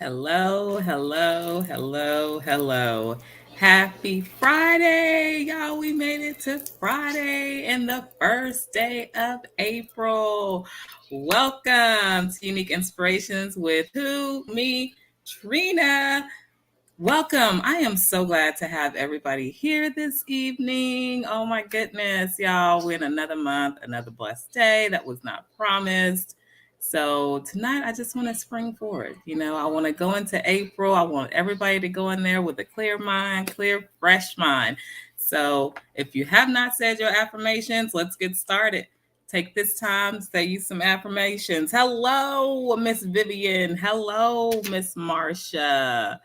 Hello, hello, hello, hello. Happy Friday, y'all. We made it to Friday and the first day of April. Welcome to Unique Inspirations with who? Me, Trina. Welcome. I am so glad to have everybody here this evening. Oh my goodness, y'all. We're in another month, another blessed day that was not promised. So tonight, I just want to spring forward. I want to go into April. I want everybody to go in there with a clear mind, clear, fresh mind. So if you have not said your affirmations, let's get started. Take this time, say you some affirmations. Hello, Miss Vivian. Hello, Miss Marcia.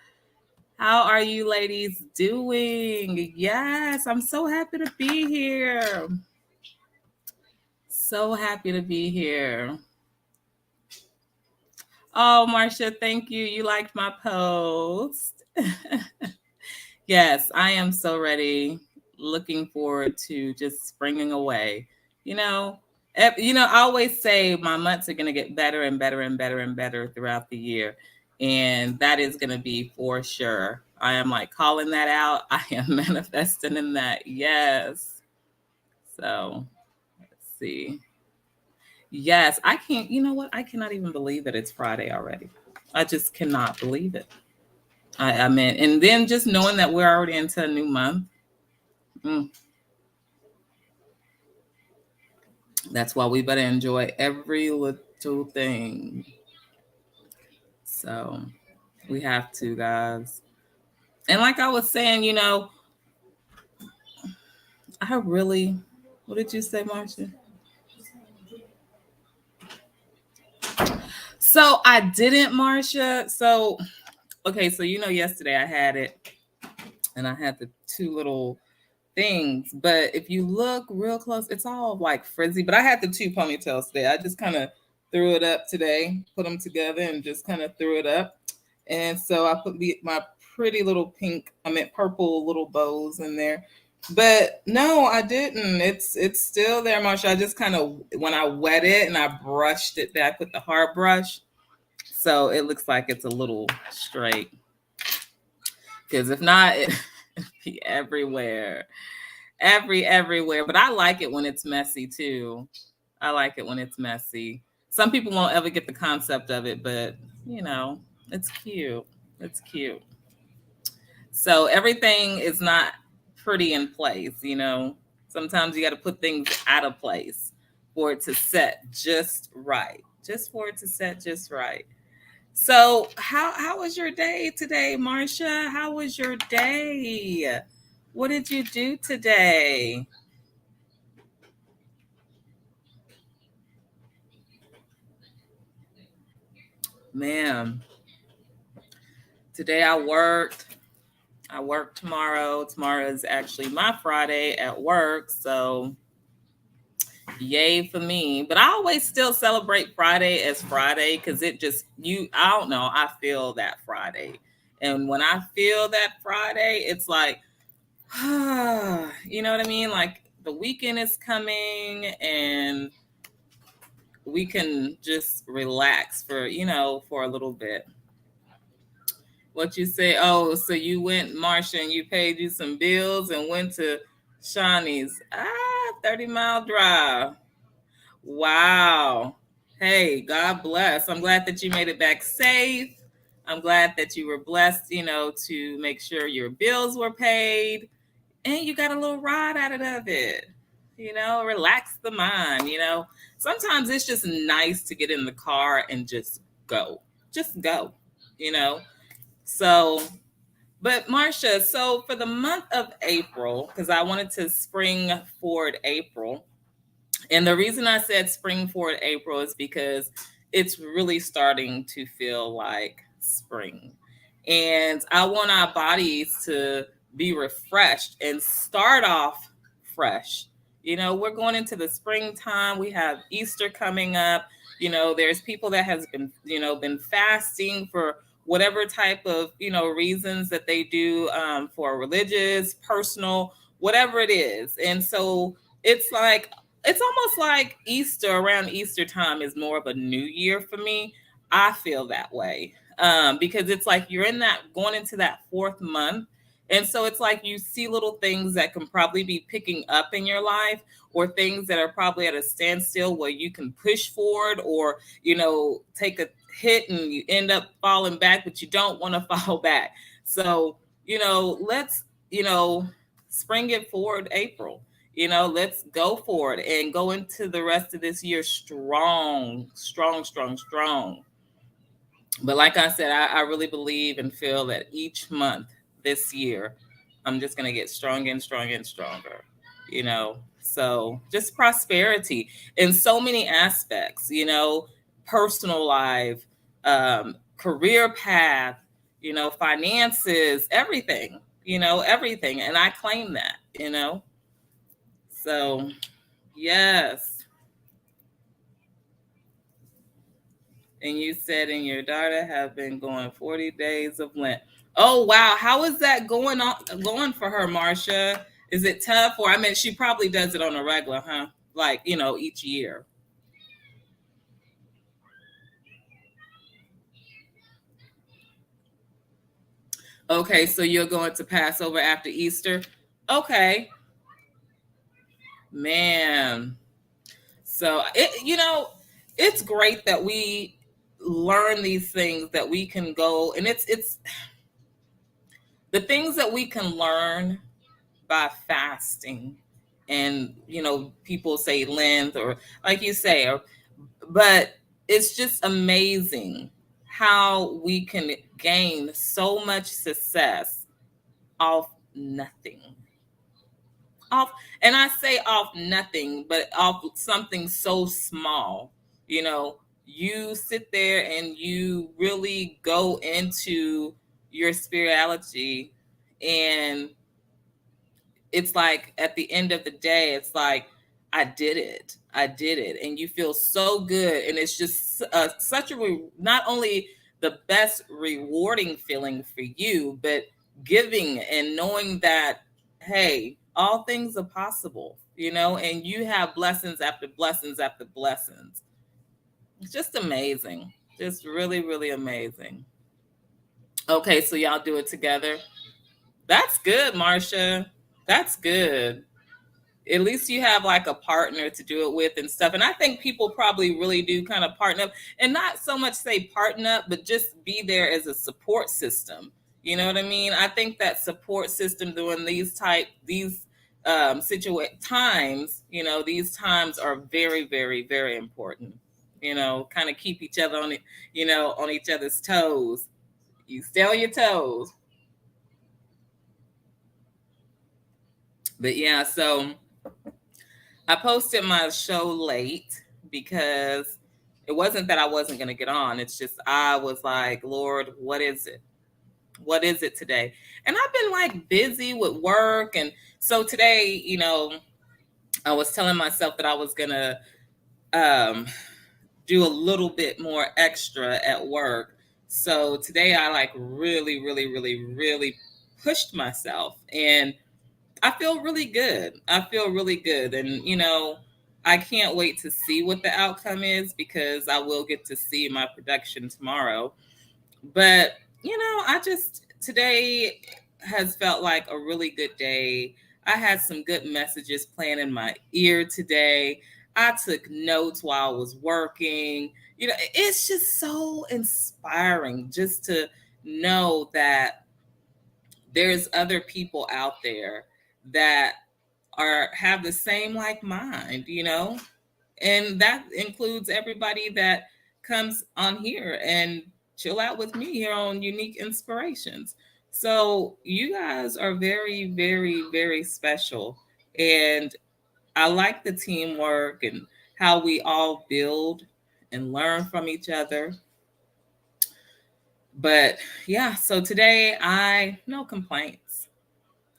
How are you ladies doing? Yes, I'm so happy to be here. So happy to be here. Oh, Marcia, thank you. You liked my post. Yes, I am so ready. Looking forward to just springing away. You know, I always say my months are going to get better and better and better and better throughout the year. And that is going to be for sure. I am like calling that out. I am manifesting in that. Yes. So let's see. Yes, I can't. You know what? I cannot even believe that it's Friday already. I just cannot believe it. I mean, and then just knowing that we're already into a new month. Mm, that's why we better enjoy every little thing. So we have to, guys. And like I was saying, I really, what did you say, Marcia? So I didn't, Marcia. So, okay, so yesterday I had it and I had the two little things. But if you look real close, it's all like frizzy. But I had the two ponytails today. I just kind of threw it up today, put them together and just kind of threw it up. And so I put my pretty little purple little bows in there. But no, I didn't. It's still there, Marsha. I just kind of when I wet it and I brushed it back with the hard brush, so it looks like it's a little straight. Because if not, it'd be everywhere, everywhere. But I like it when it's messy too. I like it when it's messy. Some people won't ever get the concept of it, but it's cute. It's cute. So everything is not pretty in place. Sometimes you got to put things out of place for it to set just right. Just for it to set just right. So how was your day today, Marcia? How was your day? What did you do today? Man, today I worked. I work tomorrow. Tomorrow is actually my Friday at work, so yay for me. But I always still celebrate Friday as Friday because I don't know, I feel that Friday. And when I feel that Friday, it's like, you know what I mean? Like the weekend is coming and we can just relax for a little bit. What you say? Oh, so you went, Marsha, and you paid you some bills and went to Shawnee's. 30-mile drive. Wow. Hey, God bless. I'm glad that you made it back safe. I'm glad that you were blessed, to make sure your bills were paid and you got a little ride out of it. Relax the mind. Sometimes it's just nice to get in the car and just go. Just go, you know. So, but Marcia, so for the month of April, because I wanted to spring forward April, and the reason I said spring forward April is because it's really starting to feel like spring. And I want our bodies to be refreshed and start off fresh. We're going into the springtime. We have Easter coming up. There's people that has been fasting for whatever type of, reasons that they do, for religious, personal, whatever it is. And so it's almost like Easter, around Easter time, is more of a new year for me. I feel that way. because it's like you're in that going into that fourth month. And so it's like you see little things that can probably be picking up in your life, or things that are probably at a standstill where you can push forward, or, take a hit and you end up falling back, but you don't want to fall back. So, let's, spring it forward April. Let's go forward and go into the rest of this year strong, strong, strong, strong. But like I said, I really believe and feel that each month this year, I'm just going to get stronger and stronger and stronger, So just prosperity in so many aspects, personal life, career path, finances, everything, everything. And I claim that. So, yes. And you said, and your daughter have been going 40 days of Lent. Oh wow, how is that going for her, Marcia? Is it tough? Or I mean, she probably does it on a regular, huh? Like, each year. Okay, so you're going to Passover after Easter. Okay, man. So it's great that we learn these things, that we can go, and it's the things that we can learn by fasting. And people say length, or like you say, but it's just amazing how we can gain so much success off nothing. Off, and I say off nothing, but off something so small. You sit there and you really go into your spirituality, and it's like at the end of the day, it's like, I did it, and you feel so good. And it's just such not only the best rewarding feeling for you, but giving and knowing that, hey, all things are possible, and you have blessings after blessings after blessings. It's just amazing, just really, really amazing. Okay, so y'all do it together. That's good, Marcia. That's good. At least you have like a partner to do it with and stuff. And I think people probably really do kind of partner up, and not so much say partner up, but just be there as a support system. You know what I mean? I think that support system during these times, these times are very, very, very important. Kind of keep each other on it, on each other's toes. You stay on your toes. But yeah, so I posted my show late because it wasn't that I wasn't going to get on. It's just I was like, Lord, what is it? What is it today? And I've been like busy with work. And so today, I was telling myself that I was going to do a little bit more extra at work. So today I like really, really, really, really pushed myself. And I feel really good. I feel really good. And, I can't wait to see what the outcome is, because I will get to see my production tomorrow. But, today has felt like a really good day. I had some good messages playing in my ear today. I took notes while I was working. It's just so inspiring just to know that there's other people out there that have the same like mind, and that includes everybody that comes on here and chill out with me here on Unique Inspirations. So you guys are very, very, very special. And I like the teamwork and how we all build and learn from each other. But yeah, so today no complaints.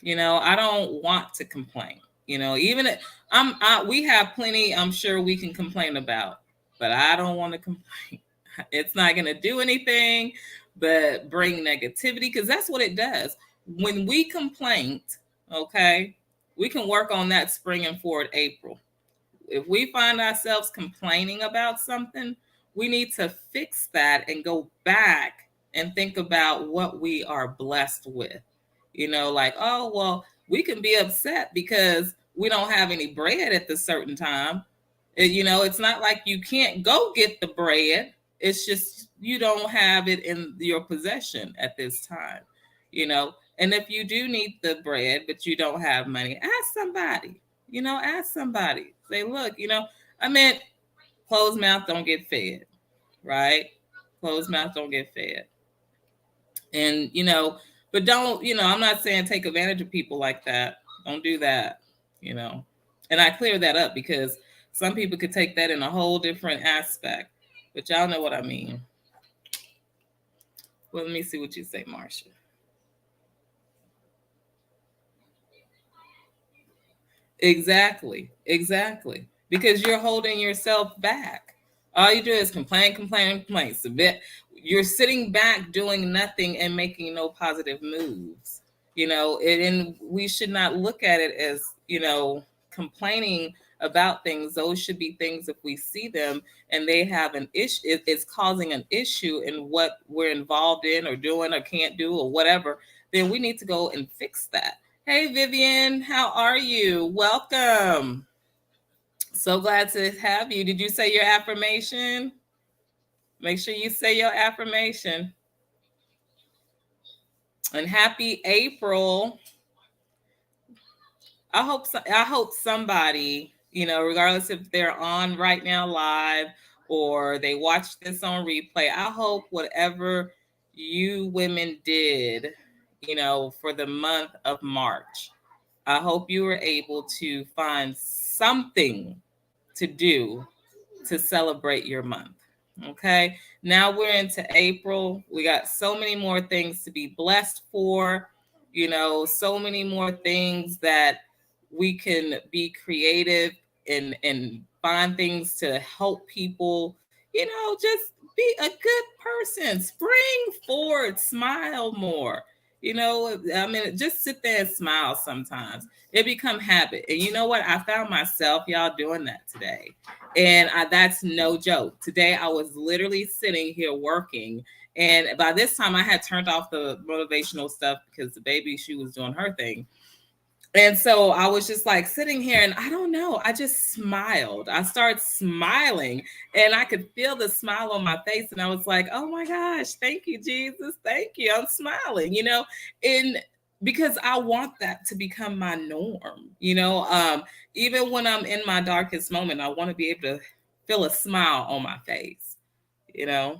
I don't want to complain. Even if we have plenty, I'm sure we can complain about, but I don't want to complain. It's not going to do anything but bring negativity, because that's what it does. When we complain, okay, we can work on that spring and forward April. If we find ourselves complaining about something, we need to fix that and go back and think about what we are blessed with. Like, oh, well, we can be upset because we don't have any bread at the certain time. It's not like you can't go get the bread. It's just you don't have it in your possession at this time, And if you do need the bread, but you don't have money, ask somebody, ask somebody. Say, look, I mean, closed mouth don't get fed, right? Closed mouth don't get fed. And, but don't, I'm not saying take advantage of people like that. Don't do that, you know. And I clear that up because some people could take that in a whole different aspect. But y'all know what I mean. Well, let me see what you say, Marsha. Exactly. Exactly. Because you're holding yourself back. All you do is complain, complain, complain. Submit. You're sitting back doing nothing and making no positive moves. And we should not look at it as, complaining about things. Those should be things if we see them and they have an issue, it's causing an issue in what we're involved in or doing or can't do or whatever, then we need to go and fix that. Hey, Vivian, how are you? Welcome. So glad to have you. Did you say your affirmation? Make sure you say your affirmation. And happy April. I hope somebody, regardless if they're on right now live or they watch this on replay, I hope whatever you women did, for the month of March, I hope you were able to find something to do to celebrate your month. Okay. Now we're into April. We got so many more things to be blessed for, so many more things that we can be creative and find things to help people, just be a good person, spring forward, smile more. I mean, just sit there and smile sometimes. It become habit. And you know what? I found myself, y'all, doing that today. And that's no joke. Today, I was literally sitting here working. And by this time, I had turned off the motivational stuff because the baby, she was doing her thing. And so I was just like sitting here and I don't know, I just smiled. I started smiling and I could feel the smile on my face. And I was like, oh my gosh, thank you, Jesus. Thank you. I'm smiling, and because I want that to become my norm, even when I'm in my darkest moment, I want to be able to feel a smile on my face, you know.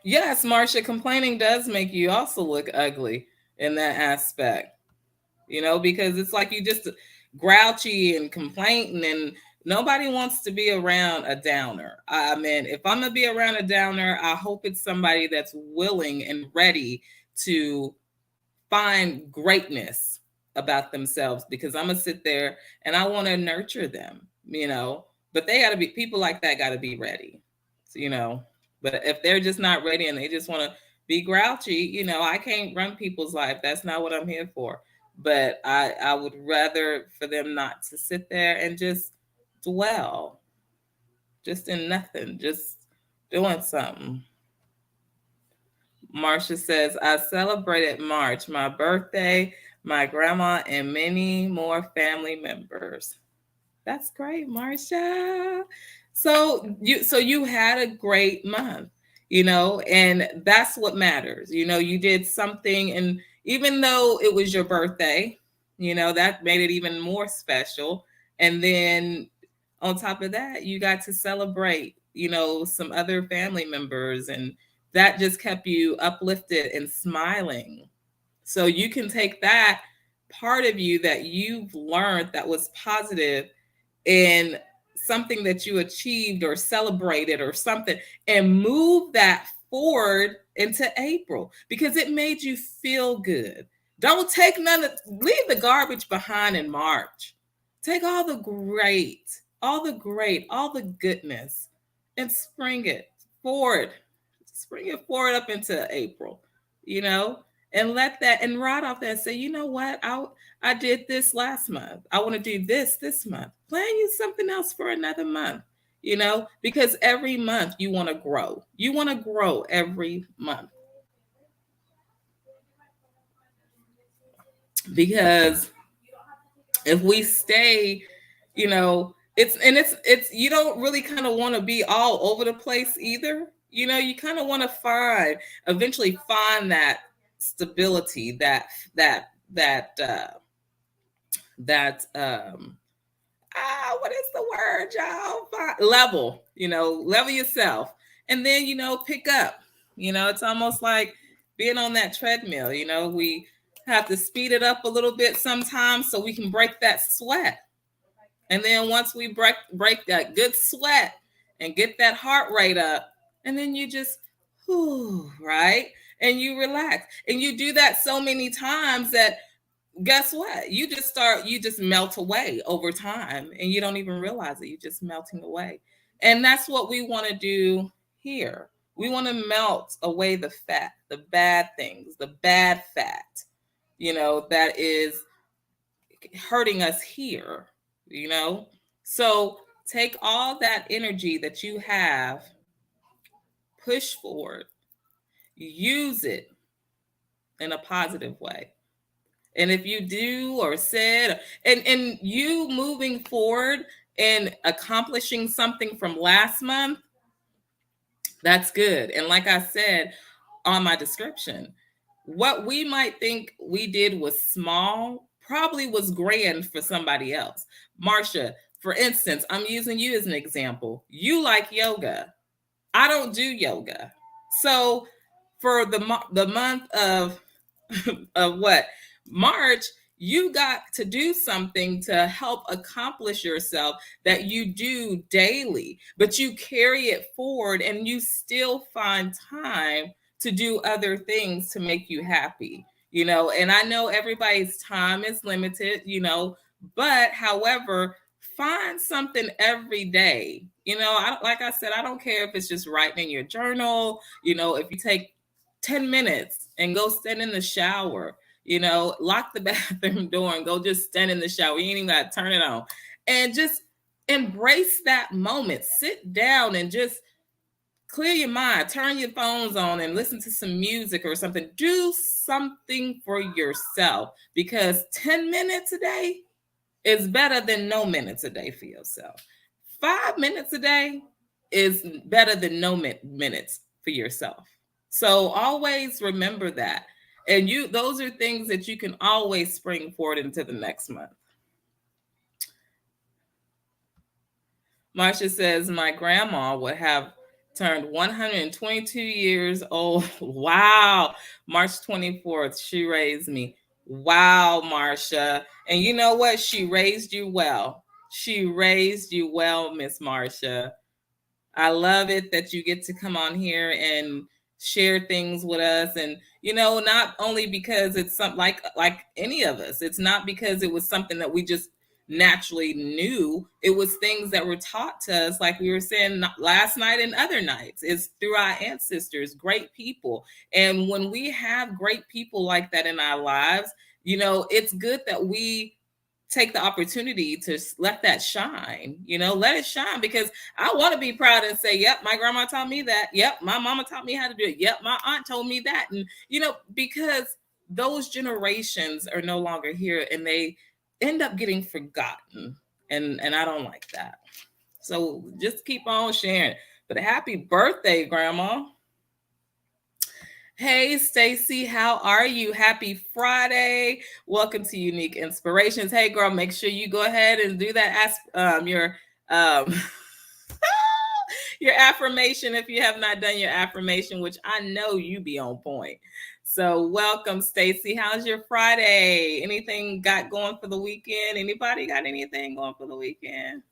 Yes, Marcia, complaining does make you also look ugly in that aspect, because it's like you just grouchy and complaining, and nobody wants to be around a downer. I mean, if I'm going to be around a downer, I hope it's somebody that's willing and ready to find greatness about themselves, because I'm going to sit there and I want to nurture them, but they got to be, people like that got to be ready, you know. But if they're just not ready and they just want to be grouchy, I can't run people's life. That's not what I'm here for. But I would rather for them not to sit there and just dwell just in nothing, just doing something. Marcia says, I celebrated March, my birthday, my grandma, and many more family members. That's great, Marcia. So you had a great month, and that's what matters. You did something, and even though it was your birthday, that made it even more special. And then on top of that, you got to celebrate, some other family members, and that just kept you uplifted and smiling. So you can take that part of you that you've learned that was positive and something that you achieved or celebrated or something, and move that forward into April because it made you feel good. Don't take leave the garbage behind in March. Take all the goodness, and spring it forward up into April, and let that, and ride off that and say, you know what, I did this last month. I want to do this month. Plan you something else for another month. because every month you want to grow. You want to grow every month because if we stay, it's you don't really kind of want to be all over the place either. You kind of want to eventually find that stability, that what is the word, y'all? Level, level yourself, and then pick up. It's almost like being on that treadmill. We have to speed it up a little bit sometimes so we can break that sweat. And then once we break that good sweat and get that heart rate up, and then you just, right? And you relax. And you do that so many times that guess what? You just melt away over time and you don't even realize it. You're just melting away. And that's what we want to do here. We want to melt away the fat, the bad things, the bad fat, that is hurting us here, So take all that energy that you have, push forward, use it in a positive way. And if you do or said, and you moving forward and accomplishing something from last month, that's good. And like I said on my description, what we might think we did was small probably was grand for somebody else. Marcia, for instance, I'm using you as an example. You like yoga. I don't do yoga. So for the month of of what? March, you got to do something to help accomplish yourself that you do daily, but you carry it forward and you still find time to do other things to make you happy, and I know everybody's time is limited, but however, find something every day. Like I said, I don't care if it's just writing in your journal, if you take 10 minutes and go stand in the shower, lock the bathroom door and go just stand in the shower. You ain't even got to turn it on. And just embrace that moment. Sit down and just clear your mind. Turn your phones on and listen to some music or something. Do something for yourself because 10 minutes a day is better than no minutes a day for yourself. 5 minutes a day is better than no minutes for yourself. So always remember that. And those are things that you can always spring forward into the next month. Marcia says, my grandma would have turned 122 years old. Wow. March 24th, she raised me. Wow, Marcia. And you know what? She raised you well. She raised you well, Miss Marcia. I love it that you get to come on here and share things with us. And, not only because it's something like any of us, it's not because it was something that we just naturally knew. It was things that were taught to us, like we were saying last night and other nights. It's through our ancestors, great people. And when we have great people like that in our lives, it's good that we take the opportunity to let that shine, let it shine, because I want to be proud and say, yep, my grandma taught me that. Yep, my mama taught me how to do it. Yep, my aunt told me that. And, because those generations are no longer here and they end up getting forgotten. And I don't like that. So just keep on sharing. But happy birthday, Grandma. Hey, Stacy, how are you? Happy Friday. Welcome to Unique Inspirations. Hey, girl, make sure you go ahead and do that your your affirmation if you have not done your affirmation, which I know you be on point. So welcome, Stacy. How's your Friday? Anything got going for the weekend? Anybody got anything going for the weekend?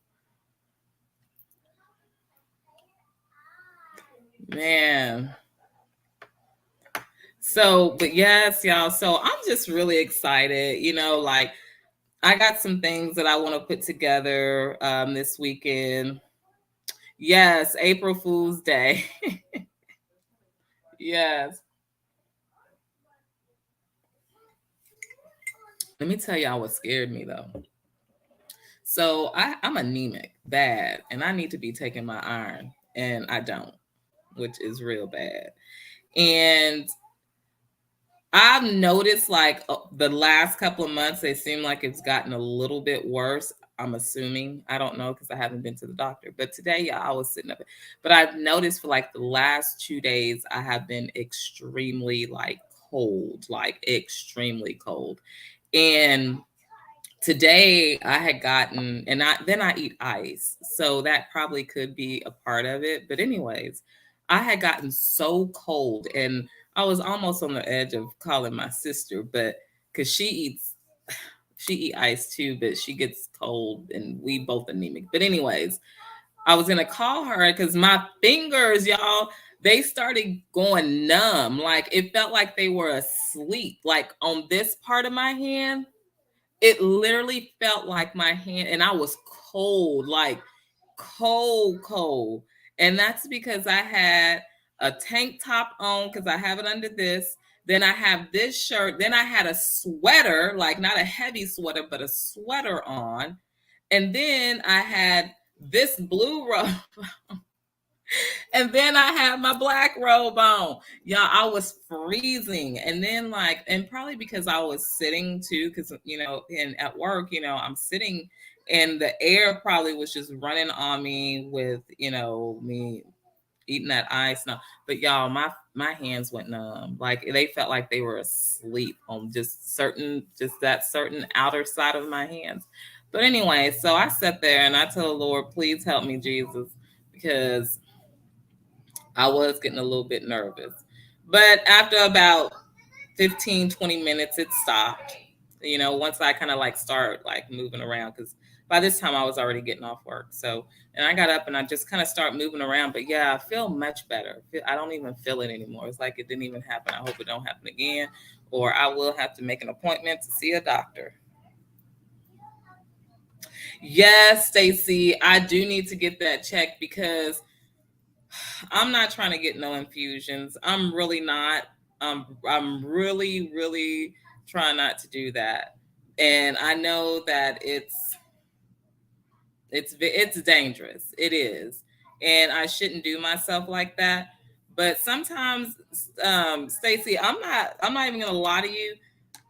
Man. So, but yes, y'all. So I'm just really excited. Like I got some things that I want to put together this weekend. Yes, April Fool's Day. Yes. Let me tell y'all what scared me though. So I'm anemic, bad, and I need to be taking my iron, and I don't, which is real bad. And I've noticed like the last couple of months, it seemed like it's gotten a little bit worse. I'm assuming. I don't know because I haven't been to the doctor. But today, yeah, I was sitting up. But I've noticed for like the last 2 days, I have been extremely like cold, like extremely cold. And today I had gotten, and I eat ice, so that probably could be a part of it. But anyways, I had gotten so cold, and I was almost on the edge of calling my sister, but because she eat ice too, but she gets cold, and we both anemic. But anyways, I was gonna call her because my fingers, y'all, they started going numb. Like it felt like they were asleep, like on this part of my hand it literally felt like my hand, and I was cold, like cold, cold. And that's because I had a tank top on because I have it under this. Then I have this shirt. Then I had a sweater, like not a heavy sweater, but a sweater on. And then I had this blue robe. And then I had my black robe on. Y'all, I was freezing. And then and probably because I was sitting too, because and at work, I'm sitting and the air probably was just running on me with, me eating that ice. No, but y'all, my hands went numb. Like they felt like they were asleep on just that certain outer side of my hands. But anyway, so I sat there and I told the Lord, please help me, Jesus, because I was getting a little bit nervous. But after about 15, 20 minutes, it stopped. Once I kind of like start like moving around, because by this time I was already getting off work. So, and I got up and I just kind of start moving around. But yeah, I feel much better. I don't even feel it anymore. It's like it didn't even happen. I hope it don't happen again, or I will have to make an appointment to see a doctor. Yes, Stacy, I do need to get that checked because I'm not trying to get no infusions. I'm really not. I'm really, really trying not to do that. And I know that it's dangerous. It is, and I shouldn't do myself like that. But sometimes, Stacy, I'm not even gonna lie to you.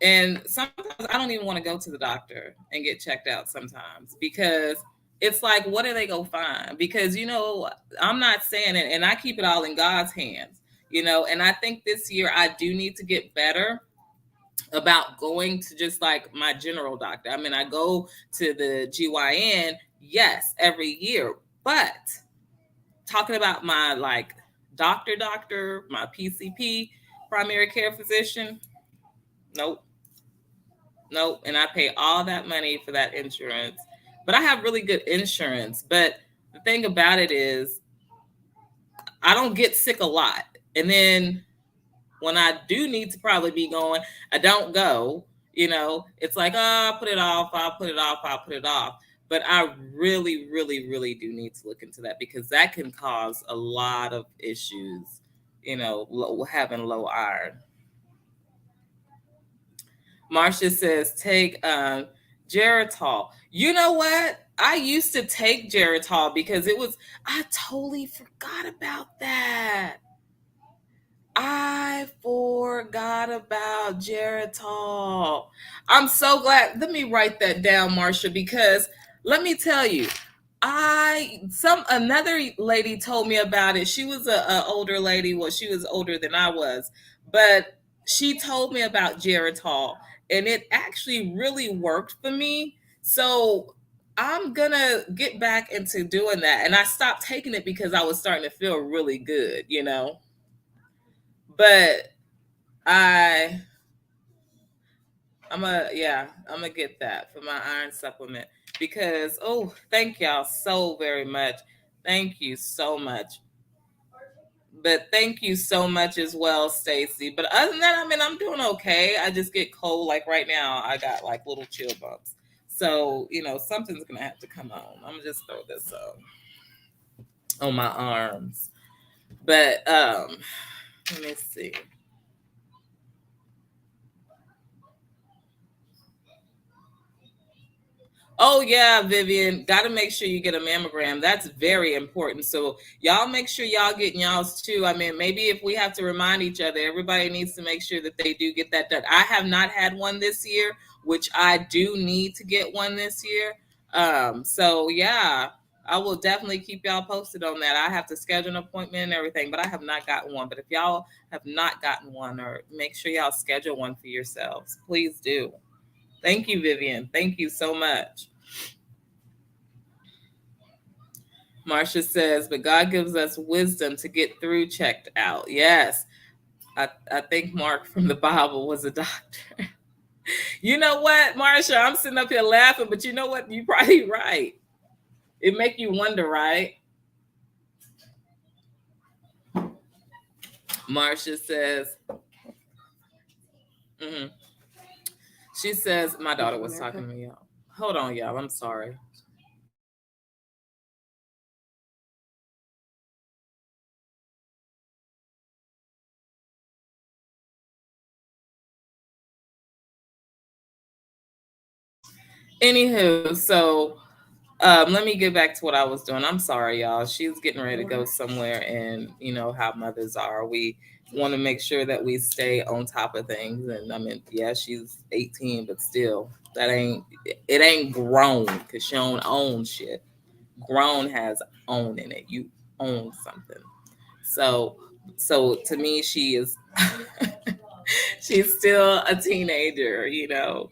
And sometimes I don't even want to go to the doctor and get checked out sometimes because it's like, what are they going to find? Because, I'm not saying it, and I keep it all in God's hands, and I think this year I do need to get better about going to just like my general doctor. I mean, I go to the GYN, yes, every year, but talking about my like doctor, my PCP, primary care physician, nope. Nope. And I pay all that money for that insurance. But I have really good insurance. But the thing about it is, I don't get sick a lot. And then when I do need to probably be going, I don't go. It's like, oh, I'll put it off. I'll put it off. I'll put it off. But I really, really, really do need to look into that because that can cause a lot of issues, having low iron. Marcia says, take Geritol. You know what? I used to take Geritol because I totally forgot about that. I forgot about Geritol. I'm so glad. Let me write that down, Marcia, because let me tell you, another lady told me about it. She was a older lady. Well, she was older than I was, but she told me about Geritol, and it actually really worked for me. So I'm gonna get back into doing that. And I stopped taking it because I was starting to feel really good, But I I'm gonna get that for my iron supplement because thank y'all so very much. Thank you so much. But thank you so much as well, Stacy. But other than that, I mean, I'm doing okay. I just get cold. Like right now, I got like little chill bumps. So, something's gonna have to come on. I'm gonna just throw this on my arms. But let me see. Oh yeah, Vivian, got to make sure you get a mammogram. That's very important. So y'all make sure y'all getting y'all's too. I mean, maybe if we have to remind each other, everybody needs to make sure that they do get that done. I have not had one this year, which I do need to get one this year. So yeah, I will definitely keep y'all posted on that. I have to schedule an appointment and everything, but I have not gotten one. But if y'all have not gotten one, or make sure y'all schedule one for yourselves, please do. Thank you, Vivian. Thank you so much. Marcia says, but God gives us wisdom to get through checked out. Yes. I think Mark from the Bible was a doctor. You know what, Marcia? I'm sitting up here laughing, but you know what? You're probably right. It make you wonder, right? Marcia says, mhm. She says, my daughter was talking to me, y'all. Hold on, y'all. I'm sorry. Anywho, so let me get back to what I was doing. I'm sorry, y'all. She's getting ready to go somewhere, and you know how mothers are. We want to make sure that we stay on top of things. And I mean, yeah, she's 18, but still, that ain't it. Ain't grown because she don't own shit. Grown has own in it. You own something. So, so to me, she is. She's still a teenager, you know.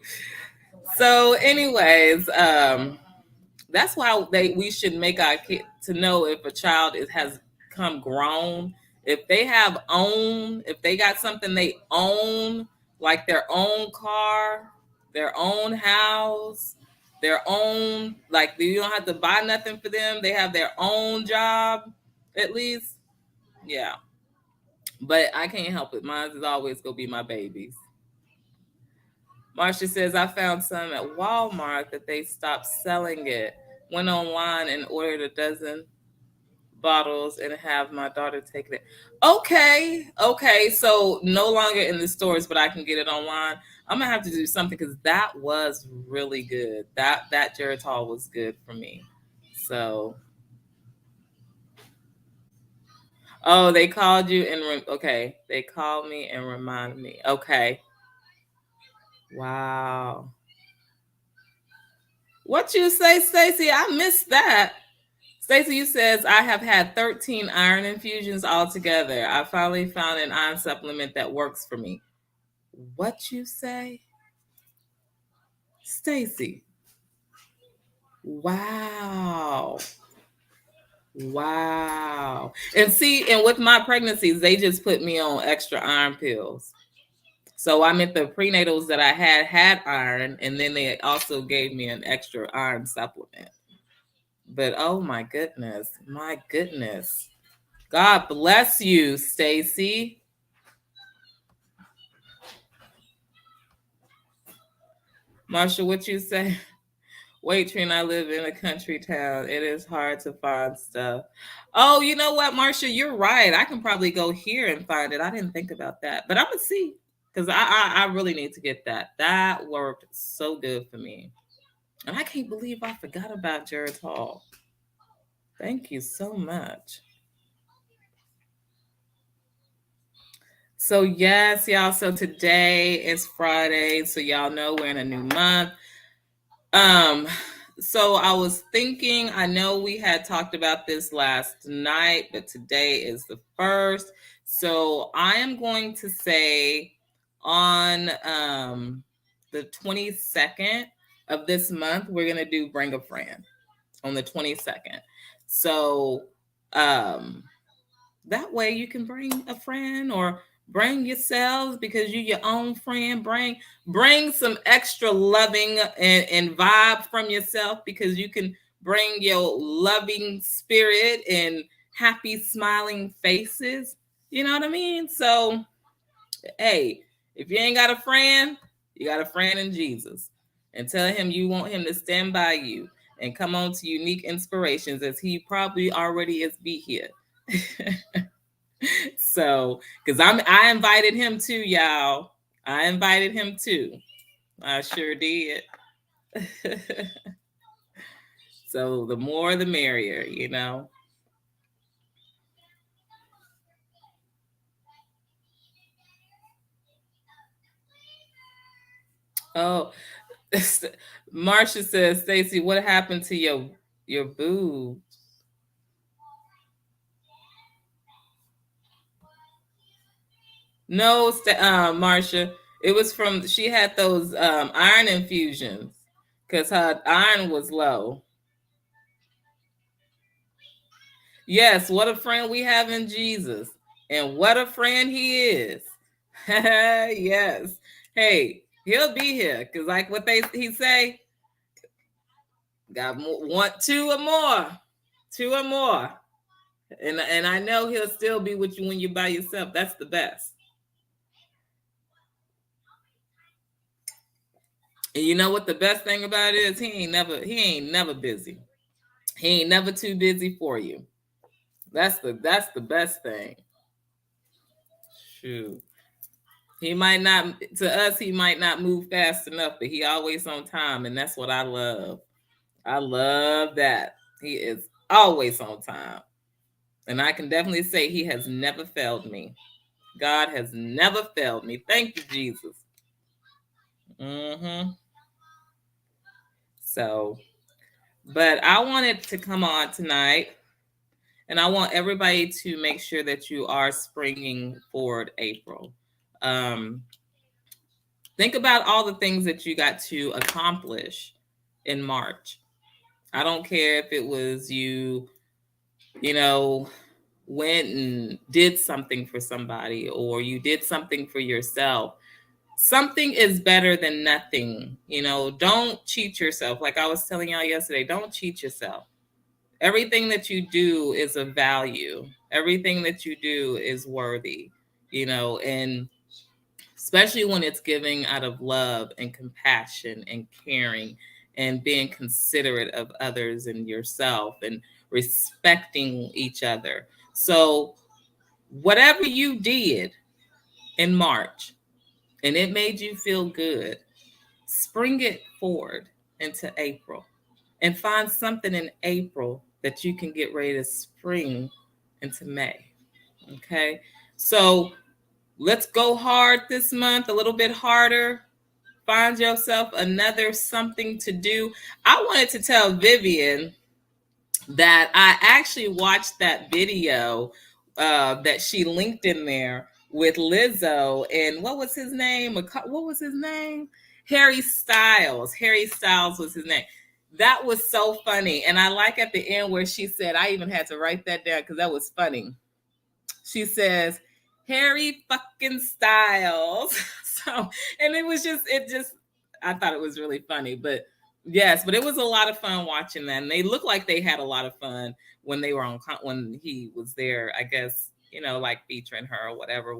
So, anyways, that's why we should make our kid to know if a child has come grown. If they have own, if they got something they own, like their own car, their own house, their own, like you don't have to buy nothing for them. They have their own job, at least. Yeah. But I can't help it. Mine is always gonna be my babies. Marcia says, I found some at Walmart that they stopped selling it. Went online and ordered a dozen bottles and have my daughter take it. Okay, okay. So no longer in the stores, but I can get it online. I'm gonna have to do something because that was really good. That Geritol was good for me. So, oh, they called you and okay, they called me and reminded me. Okay, wow. What you say, Stacy? I missed that. Stacey, you says I have had 13 iron infusions altogether. I finally found an iron supplement that works for me. What you say? Stacy? Wow. Wow. And see, and with my pregnancies, they just put me on extra iron pills. So I meant the prenatals that I had iron, and then they also gave me an extra iron supplement. But oh my goodness. God bless you, Stacy. Marsha, what you say? Wait, Trina, I live in a country town. It is hard to find stuff. Oh, you know what, Marsha? You're right. I can probably go here and find it. I didn't think about that, but I'm gonna see because I really need to get that. That worked so good for me, and I can't believe I forgot about Geritol. Thank you so much. So yes, y'all. So today is Friday, so y'all know we're in a new month. Um, so I was thinking, I know we had talked about this last night, but today is the first. So I am going to say on the 22nd of this month, we're gonna do Bring a Friend on the 22nd. So um that way you can bring a friend or bring yourselves because you your own friend. Bring some extra loving and vibe from yourself because you can bring your loving spirit and happy smiling faces. You know what I mean? So hey, if you ain't got a friend, you got a friend in Jesus. And tell him you want him to stand by you and come on to unique inspirations as he probably already is be here. So, because I invited him too, y'all. I invited him too. I sure did. So the more the merrier, you know. Oh, Marcia says, Stacy, what happened to your boob? No, Marcia, it was from she had those iron infusions because her iron was low. Yes, what a friend we have in Jesus, and what a friend he is. Yes. Hey, he'll be here because, like what he say, got want two or more, and I know he'll still be with you when you're by yourself. That's the best. And you know what the best thing about it is? He ain't never busy. He ain't never too busy for you. That's the best thing. Shoot. He might not to us, he might not move fast enough, but he always on time, and that's what I love. I love that. He is always on time. And I can definitely say he has never failed me. God has never failed me. Thank you, Jesus. Mm-hmm. So, but I wanted to come on tonight, and I want everybody to make sure that you are springing forward April. Um, think about all the things that you got to accomplish in March. I don't care if it was you know, went and did something for somebody or you did something for yourself. Something is better than nothing. You know, don't cheat yourself. Like I was telling y'all yesterday, don't cheat yourself. Everything that you do is of value. Everything that you do is worthy, you know, and especially when it's giving out of love and compassion and caring and being considerate of others and yourself and respecting each other. So, whatever you did in March and it made you feel good, spring it forward into April and find something in April that you can get ready to spring into May. Okay. So let's go hard this month, a little bit harder. Find yourself another something to do. I wanted to tell Vivian that I actually watched that video that she linked in there with Lizzo and what was his name? What was his name? Harry Styles. Harry Styles was his name. That was so funny. And I like at the end where she said, I even had to write that down because that was funny. She says, Harry fucking Styles. So, and I thought it was really funny. But yes, but it was a lot of fun watching that. And they looked like they had a lot of fun when they were when he was there, I guess, you know, like featuring her or whatever.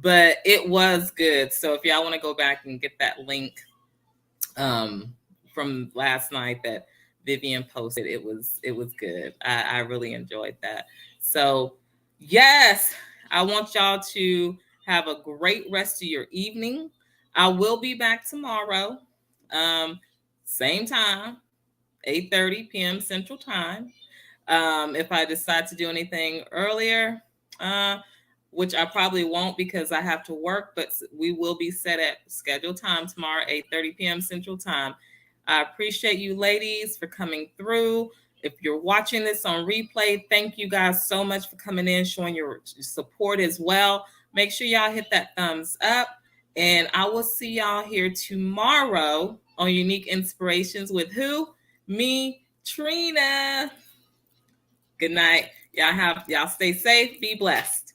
But it was good. So if y'all want to go back and get that link um, from last night that Vivian posted, it was good. I really enjoyed that. So yes, I want y'all to have a great rest of your evening. I will be back tomorrow, um, same time, 8:30 p.m. Central Time. If I decide to do anything earlier, uh, which I probably won't because I have to work, but we will be set at scheduled time tomorrow, 8:30 p.m. Central Time. I appreciate you ladies for coming through. If you're watching this on replay, thank you guys so much for coming in, showing your support as well. Make sure y'all hit that thumbs up. And I will see y'all here tomorrow on Unique Inspirations with who? Me, Trina. Good night. Y'all stay safe, be blessed.